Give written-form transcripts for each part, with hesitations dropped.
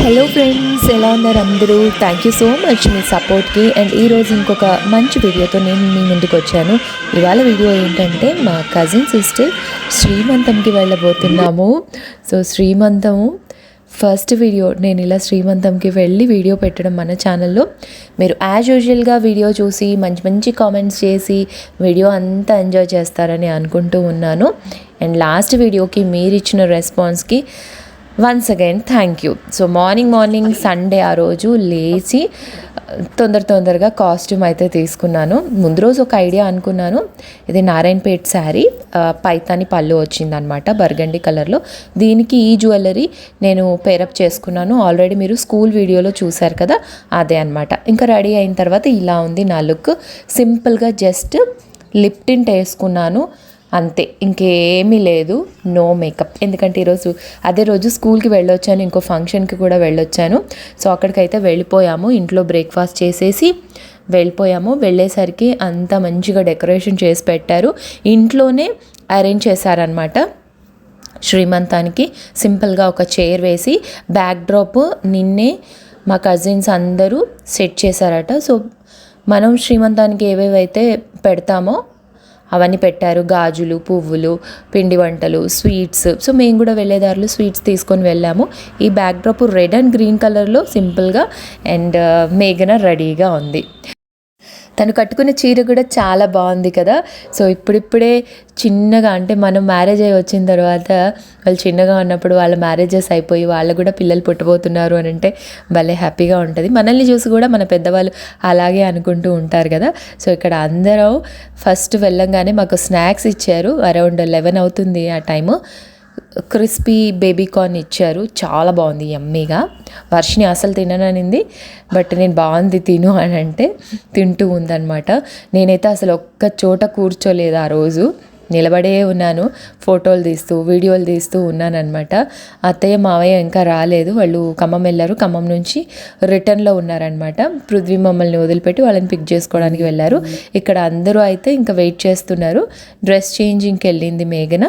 Hello friends, ఎలా ఉన్నారు అందరూ? థ్యాంక్ యూ సో మచ్ మీ సపోర్ట్కి. అండ్ ఈరోజు ఇంకొక మంచి వీడియోతో నేను మీ ముందుకు వచ్చాను. ఇవాళ వీడియో ఏంటంటే మా కజిన్ సిస్టర్ శ్రీమంతంకి వెళ్ళబోతున్నాము. సో శ్రీమంతము ఫస్ట్ వీడియో, నేను ఇలా శ్రీమంతంకి వెళ్ళి వీడియో పెట్టడం మన ఛానల్లో. మీరు యాజ్ యూజువల్గా వీడియో చూసి మంచి మంచి కామెంట్స్ చేసి వీడియో అంతా ఎంజాయ్ చేస్తారని అనుకుంటూ ఉన్నాను. అండ్ లాస్ట్ వీడియోకి మీరు ఇచ్చిన రెస్పాన్స్కి once again thank you. So morning Sunday ఆ రోజు లేచి తొందరగా కాస్ట్యూమ్ అయితే తీసుకున్నాను. ముందు రోజు ఒక ఐడియా అనుకున్నాను. ఇది నారాయణపేట్ శారీ, పైతాని పళ్ళు వచ్చిందనమాట బర్గండి కలర్లో. దీనికి ఈ జ్యువెలరీ నేను పేరప్ చేసుకున్నాను. ఆల్రెడీ మీరు స్కూల్ వీడియోలో చూశారు కదా, అదే అనమాట. ఇంకా రెడీ అయిన తర్వాత ఇలా ఉంది నా లుక్. సింపుల్గా జస్ట్ లిప్ టింట్ వేసుకున్నాను అంతే, ఇంకేమీ లేదు. No makeup. ఎందుకంటే ఈరోజు అదే రోజు స్కూల్కి వెళ్ళొచ్చాను, ఇంకో ఫంక్షన్కి కూడా వెళ్ళొచ్చాను. సో అక్కడికైతే వెళ్ళిపోయాము. ఇంట్లో బ్రేక్ఫాస్ట్ చేసేసి వెళ్ళిపోయాము. వెళ్ళేసరికి అంత మంచిగా డెకరేషన్ చేసి పెట్టారు. ఇంట్లోనే అరేంజ్ చేశారనమాట శ్రీమంతానికి. సింపుల్గా ఒక చైర్ వేసి బ్యాక్ డ్రాప్ నిన్నే మా కజిన్స్ అందరూ సెట్ చేశారట. సో మనం శ్రీమంతానికి ఏవేవైతే పెడతామో అవన్నీ పెట్టారు. గాజులు, పువ్వులు, పిండి వంటలు, స్వీట్స్. సో మేము కూడా వెళ్ళేదారులు స్వీట్స్ తీసుకొని వెళ్ళాము. ఈ back drop red and green కలర్లో సింపుల్గా. అండ్ మేఘన రెడీగా ఉంది. తను కట్టుకునే చీర కూడా చాలా బాగుంది కదా. సో ఇప్పుడిప్పుడే చిన్నగా, అంటే మనం మ్యారేజ్ అయ్యి వచ్చిన తర్వాత వాళ్ళు చిన్నగా ఉన్నప్పుడు వాళ్ళ మ్యారేజెస్ అయిపోయి వాళ్ళు కూడా పిల్లలు పుట్టబోతున్నారు అని అంటే భలే హ్యాపీగా ఉంటుంది. మనల్ని చూసి కూడా మన పెద్దవాళ్ళు అలాగే అనుకుంటూ ఉంటారు కదా. సో ఇక్కడ అందరూ ఫస్ట్ వెళ్ళంగానే మాకు స్నాక్స్ ఇచ్చారు. అరౌండ్ 11 అవుతుంది ఆ టైము. క్రిస్పీ బేబీ కార్న్ ఇచ్చారు, చాలా బాగుంది యమ్మీగా. వర్షిని అసలు తినననింది, బట్ నేను బాగుంది తిను అని అంటే తింటూ ఉందన్నమాట. నేనైతే అసలు ఒక్క చోట కూర్చోలేదు ఆ రోజు, నిలబడే ఉన్నాను. ఫోటోలు తీస్తూ వీడియోలు తీస్తూ ఉన్నానన్నమాట. అత్తయ్య మావయ్య ఇంకా రాలేదు, వాళ్ళు ఖమ్మం వెళ్ళారు. ఖమ్మం నుంచి రిటర్న్లో ఉన్నారనమాట. పృథ్వీ మమ్మల్ని వదిలిపెట్టి వాళ్ళని పిక్ చేసుకోవడానికి వెళ్ళారు. ఇక్కడ అందరూ అయితే ఇంకా వెయిట్ చేస్తున్నారు. డ్రెస్ చేంజింగ్కి వెళ్ళింది మేఘన.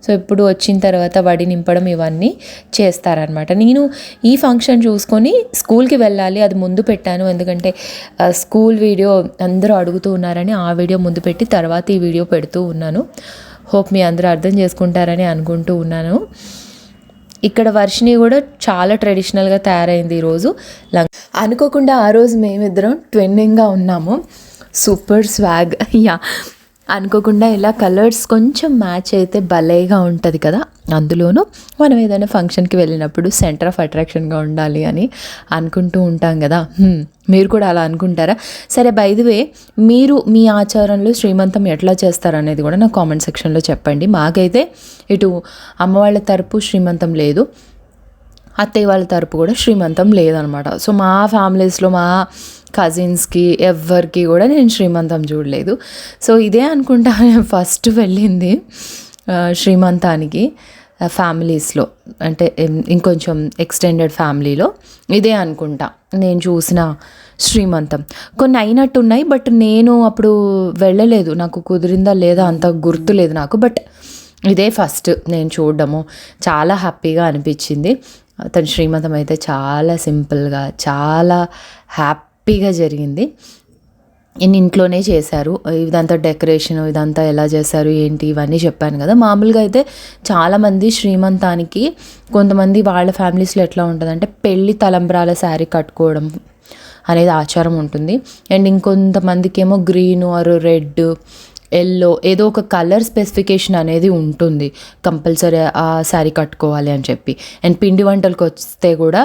సో ఇప్పుడు వచ్చిన తర్వాత వడి నింపడం ఇవన్నీ చేస్తారనమాట. నేను ఈ ఫంక్షన్ చూసుకొని స్కూల్కి వెళ్ళాలి, అది ముందు పెట్టాను. ఎందుకంటే స్కూల్ వీడియో అందరూ అడుగుతూ ఉన్నారని ఆ వీడియో ముందు పెట్టి తర్వాత ఈ వీడియో పెడుతూ ఉన్నాను. హోప్ మీ అందరూ అర్థం చేసుకుంటారని అనుకుంటూ ఉన్నాను. ఇక్కడ వర్షిని కూడా చాలా ట్రెడిషనల్గా తయారైంది ఈరోజు. అనుకోకుండా ఆ రోజు మేమిద్దరం ట్విన్నింగ్గా ఉన్నాము. Super swag. యా, అనుకోకుండా ఇలా కలర్స్ కొంచెం మ్యాచ్ అయితే భలేగా ఉంటుంది కదా. అందులోనూ మనం ఏదైనా ఫంక్షన్కి వెళ్ళినప్పుడు సెంటర్ ఆఫ్ అట్రాక్షన్గా ఉండాలి అని అనుకుంటూ ఉంటాం కదా. మీరు కూడా అలా అనుకుంటారా? సరే, బై ది వే, మీరు మీ ఆచారంలో శ్రీమంతం ఎట్లా చేస్తారనేది కూడా నా కామెంట్ సెక్షన్లో చెప్పండి. మాకైతే ఇటు అమ్మ వాళ్ళ తరపు శ్రీమంతం లేదు, అత్తయ్య వాళ్ళ తరపు కూడా శ్రీమంతం లేదనమాట. సో మా ఫ్యామిలీస్లో మా కజిన్స్కి ఎవ్వరికి కూడా నేను శ్రీమంతం చూడలేదు. సో ఇదే అనుకుంటా నేను ఫస్ట్ వెళ్ళింది శ్రీమంతానికి ఫ్యామిలీస్లో, అంటే ఇంకొంచెం ఎక్స్టెండెడ్ ఫ్యామిలీలో ఇదే అనుకుంటా నేను చూసిన శ్రీమంతం. కొన్ని అయినట్టున్నాయి, బట్ నేను అప్పుడు వెళ్ళలేదు, నాకు కుదిరిందా లేదా అంత గుర్తులేదు నాకు. బట్ ఇదే ఫస్ట్ నేను చూడడము. చాలా హ్యాపీగా అనిపించింది. తన శ్రీమంతం అయితే చాలా సింపుల్గా, చాలా హ్యాపీగా జరిగింది. ఇంట్లోనే చేశారు. ఇదంతా డెకరేషన్, ఇదంతా ఎలా చేశారు ఏంటి ఇవన్నీ చెప్పాను కదా. మామూలుగా అయితే చాలామంది శ్రీమంతానికి కొంతమంది వాళ్ళ ఫ్యామిలీస్లో ఎట్లా ఉంటుందంటే పెళ్ళి తలంబ్రాల శారీ కట్టుకోవడం అనేది ఆచారం ఉంటుంది. అండ్ ఇంకొంతమందికి ఏమో గ్రీన్ ఆర్ రెడ్, ఎల్లో, ఏదో ఒక కలర్ స్పెసిఫికేషన్ అనేది ఉంటుంది, కంపల్సరీ ఆ శారీ కట్టుకోవాలి అని చెప్పి. అండ్ పిండి వంటలకు వస్తే కూడా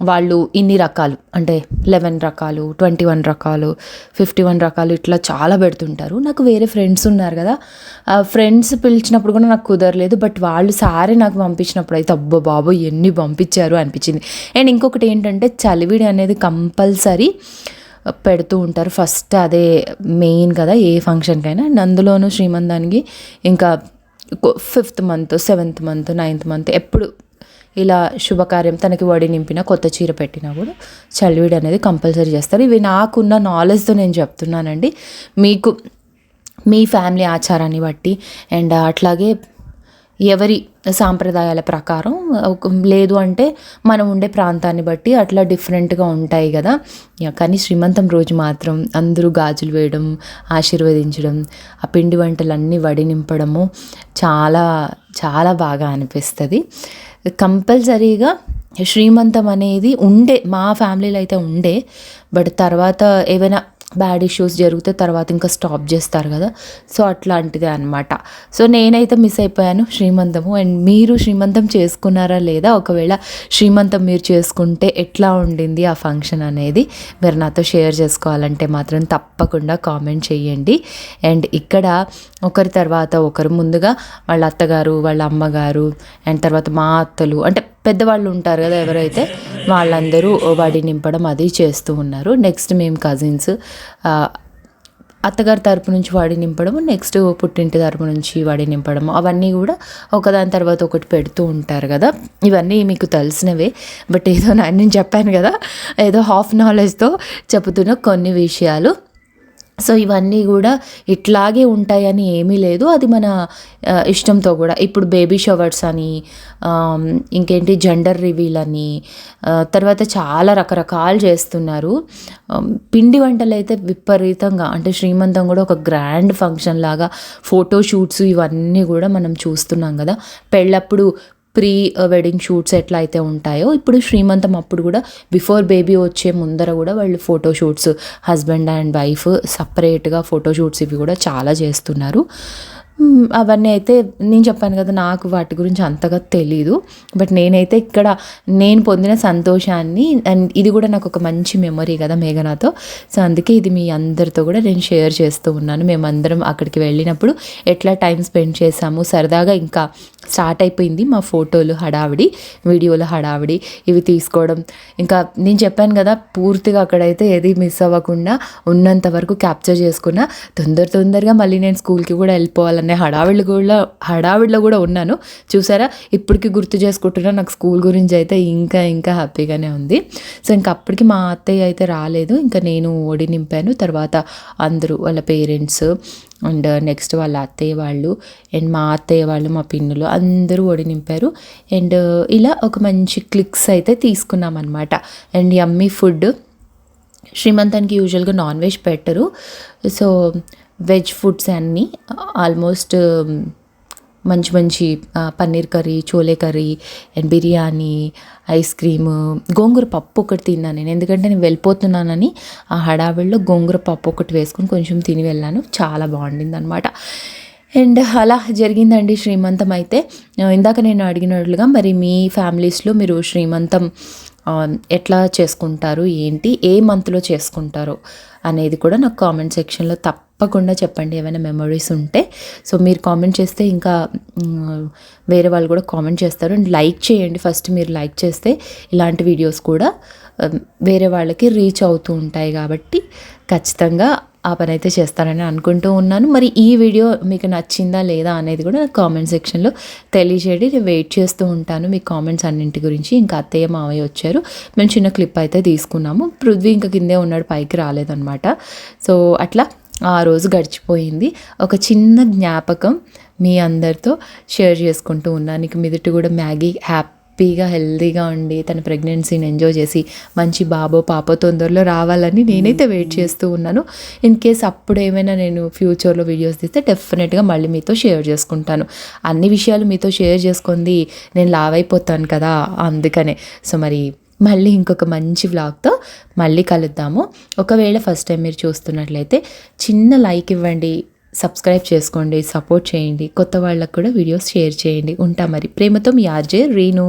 వాళ్ళు ఇన్ని రకాలు, అంటే 11 రకాలు, 21 రకాలు, 51 రకాలు ఇట్లా చాలా పెడుతుంటారు. నాకు వేరే ఫ్రెండ్స్ ఉన్నారు కదా, ఆ ఫ్రెండ్స్ పిలిచినప్పుడు కూడా నాకు కుదరలేదు. బట్ వాళ్ళు సారీ నాకు పంపించినప్పుడు అయితే అబ్బో బాబో ఎన్ని పంపించారు అనిపించింది. అండ్ ఇంకొకటి ఏంటంటే చలివిడి అనేది కంపల్సరీ పెడుతూ ఉంటారు. ఫస్ట్ అదే మెయిన్ కదా ఏ ఫంక్షన్కైనా. అండ్ అందులోనూ శ్రీమంతానికి ఇంకా 5th month, 7th month, 9th month ఎప్పుడు ఇలా శుభకార్యం తనకి వడి నింపిన కొత్త చీర పెట్టినా కూడా చలివిడి అనేది కంపల్సరీ చేస్తారు. ఇవి నాకున్న నాలెడ్జ్తో నేను చెప్తున్నానండి. మీకు మీ ఫ్యామిలీ ఆచారాన్ని బట్టి అండ్ అట్లాగే ఎవరి సాంప్రదాయాల ప్రకారం, లేదు అంటే మనం ఉండే ప్రాంతాన్ని బట్టి అట్లా డిఫరెంట్గా ఉంటాయి కదా. కానీ శ్రీమంతం రోజు మాత్రం అందరూ గాజులు వేయడం, ఆశీర్వదించడం, ఆ పిండి వంటలన్నీ వడి నింపడము చాలా చాలా బాగా అనిపిస్తుంది. కంపల్సరీగా శ్రీమంతం అనేది మా ఫ్యామిలీలో అయితే ఉండే, బట్ తర్వాత ఏవైనా బ్యాడ్ ఇష్యూస్ జరిగితే తర్వాత ఇంకా స్టాప్ చేస్తారు కదా, సో అట్లాంటిదే అనమాట. సో నేనైతే మిస్ అయిపోయాను శ్రీమంతము. అండ్ మీరు శ్రీమంతం చేసుకున్నారా లేదా, ఒకవేళ శ్రీమంతం మీరు చేసుకుంటే ఎట్లా ఉండింది ఆ ఫంక్షన్ అనేది మీరు నాతో షేర్ చేసుకోవాలంటే మాత్రం తప్పకుండా కామెంట్ చేయండి. అండ్ ఇక్కడ ఒకరి తర్వాత ఒకరు, ముందుగా వాళ్ళ అత్తగారు, వాళ్ళ అమ్మగారు, అండ్ తర్వాత మా అత్తలు, అంటే పెద్దవాళ్ళు ఉంటారు కదా ఎవరైతే, వాళ్ళందరూ వడి నింపడం అది చేస్తూ ఉన్నారు. నెక్స్ట్ మేము కజిన్స్, అత్తగారి తరపు నుంచి వడి నింపడము, నెక్స్ట్ పుట్టింటి తరపు నుంచి వడి నింపడము, అవన్నీ కూడా ఒకదాని తర్వాత ఒకటి పెడుతూ ఉంటారు కదా. ఇవన్నీ మీకు తెలిసినవే, బట్ ఏదో నేను చెప్పాను కదా, ఏదో హాఫ్ నాలెడ్జ్తో చెబుతున్న కొన్ని విషయాలు. సో ఇవన్నీ కూడా ఇట్లాగే ఉంటాయని ఏమీ లేదు, అది మన ఇష్టంతో కూడా. ఇప్పుడు బేబీ షవర్స్ అని, ఇంకేంటి జెండర్ రివీల్ అని, తర్వాత చాలా రకరకాలు చేస్తున్నారు. పిండి వంటలు అయితే విపరీతంగా, అంటే శ్రీమంతం కూడా ఒక గ్రాండ్ ఫంక్షన్ లాగా, ఫోటో షూట్స్ ఇవన్నీ కూడా మనం చూస్తున్నాం కదా. పెళ్ళప్పుడు ప్రీ వెడ్డింగ్ షూట్స్ ఎట్లా అయితే ఉంటాయో, ఇప్పుడు శ్రీమంతం అప్పుడు కూడా బిఫోర్ బేబీ వచ్చే ముందర కూడా వాళ్ళు photo shoots, husband and wife సపరేట్గా ఫోటో షూట్స్ ఇవి కూడా చాలా చేస్తున్నారు. అవన్నీ అయితే నేను చెప్పాను కదా, నాకు వాటి గురించి అంతగా తెలీదు, బట్ నేనైతే ఇక్కడ నేను పొందిన సంతోషాన్ని, అండ్ ఇది కూడా నాకు ఒక మంచి మెమరీ కదా మేఘనాతో, సో అందుకే ఇది మీ అందరితో కూడా నేను షేర్ చేస్తూ ఉన్నాను. మేమందరం అక్కడికి వెళ్ళినప్పుడు ఎట్లా టైం స్పెండ్ చేసాము, సరదాగా ఇంకా స్టార్ట్ అయిపోయింది మా ఫోటోలు హడావిడి, వీడియోల హడావిడి, ఇవి తీసుకోవడం. ఇంకా నేను చెప్పాను కదా, పూర్తిగా అక్కడైతే ఏది మిస్ అవ్వకుండా ఉన్నంత వరకు క్యాప్చర్ చేసుకున్నా. తొందరగా మళ్ళీ నేను స్కూల్కి కూడా వెళ్ళిపోవాలని హడావిడిలో కూడా ఉన్నాను. చూసారా, ఇప్పటికి గుర్తు చేసుకుంటున్నా, నాకు స్కూల్ గురించి అయితే ఇంకా హ్యాపీగానే ఉంది. సో ఇంకా అప్పటికి మా అత్తయ్య అయితే రాలేదు, ఇంకా నేను ఒడి నింపాను. తర్వాత అందరూ వాళ్ళ పేరెంట్స్, అండ్ నెక్స్ట్ వాళ్ళ అత్తయ్య వాళ్ళు, అండ్ మా అత్తయ్య వాళ్ళు, మా పిన్నులు అందరూ ఒడి నింపారు. అండ్ ఇలా ఒక మంచి క్లిక్స్ అయితే తీసుకున్నాం అనమాట. అండ్ యమ్మీ ఫుడ్, శ్రీమంతానికి యూజువల్గా నాన్ వెజ్ పెట్టరు, సో వెజ్ ఫుడ్స్ అన్నీ ఆల్మోస్ట్ మంచి paneer curry, chole curry, and biryani, ice cream, గోంగూర పప్పు ఒకటి తిన్నాను నేను, ఎందుకంటే నేను వెళ్ళిపోతున్నానని ఆ హడావిడిలో గోంగూర పప్పు ఒకటి వేసుకొని కొంచెం తిని వెళ్ళాను. చాలా బాగుండింది అనమాట. అండ్ అలా జరిగిందండి శ్రీమంతం అయితే. ఇందాక నేను అడిగినట్లుగా మరి మీ ఫ్యామిలీస్లో మీరు శ్రీమంతం ఎట్లా చేసుకుంటారు, ఏంటి, ఏ మంత్లో చేసుకుంటారో అనేది కూడా నాకు కామెంట్ సెక్షన్లో తప్పకుండా చెప్పండి, ఏమైనా మెమరీస్ ఉంటే. సో మీరు కామెంట్ చేస్తే ఇంకా వేరే వాళ్ళు కూడా కామెంట్ చేస్తారు. అండ్ లైక్ చేయండి, ఫస్ట్ మీరు లైక్ చేస్తే ఇలాంటి వీడియోస్ కూడా వేరే వాళ్ళకి రీచ్ అవుతూ ఉంటాయి, కాబట్టి ఖచ్చితంగా ఆ పని అయితే చేస్తారని అనుకుంటూ ఉన్నాను. మరి ఈ వీడియో మీకు నచ్చిందా లేదా అనేది కూడా నాకు కామెంట్ సెక్షన్లో తెలియజేయండి. నేను వెయిట్ చేస్తూ ఉంటాను మీ కామెంట్స్ అన్నింటి గురించి. ఇంకా అత్తయ్య మావయ్య వచ్చారు, మేము చిన్న క్లిప్ అయితే తీసుకున్నాము. పృథ్వీ ఇంకా కిందే ఉన్నాడు, పైకి రాలేదన్నమాట. సో అట్లా ఆ రోజు గడిచిపోయింది. ఒక చిన్న జ్ఞాపకం మీ అందరితో షేర్ చేసుకుంటూ ఉన్నాను. ఇక మీదట కూడా మ్యాగీ హ్యాపీగా హెల్తీగా ఉండి తన ప్రెగ్నెన్సీని ఎంజాయ్ చేసి మంచి బాబో పాపో తొందరలో రావాలని నేనైతే వెయిట్ చేస్తూ ఉన్నాను. ఇన్ కేస్ అప్పుడు ఏమైనా నేను ఫ్యూచర్లో వీడియోస్ తీస్తే డెఫినెట్గా మళ్ళీ మీతో షేర్ చేసుకుంటాను. అన్ని విషయాలు మీతో షేర్ చేసుకుంది నేను లావ్ అయిపోతాను కదా, అందుకనే. సో మరి మళ్ళీ ఇంకొక మంచి వ్లాగ్తో మళ్ళీ కలుద్దాము. ఒకవేళ ఫస్ట్ టైం మీరు చూస్తున్నట్లయితే చిన్న లైక్ ఇవ్వండి, సబ్స్క్రైబ్ చేసుకోండి, సపోర్ట్ చేయండి, కొత్త వాళ్ళకు కూడా వీడియోస్ షేర్ చేయండి. ఉంటా మరి. ప్రేమతో మీ ఆర్జే రీను.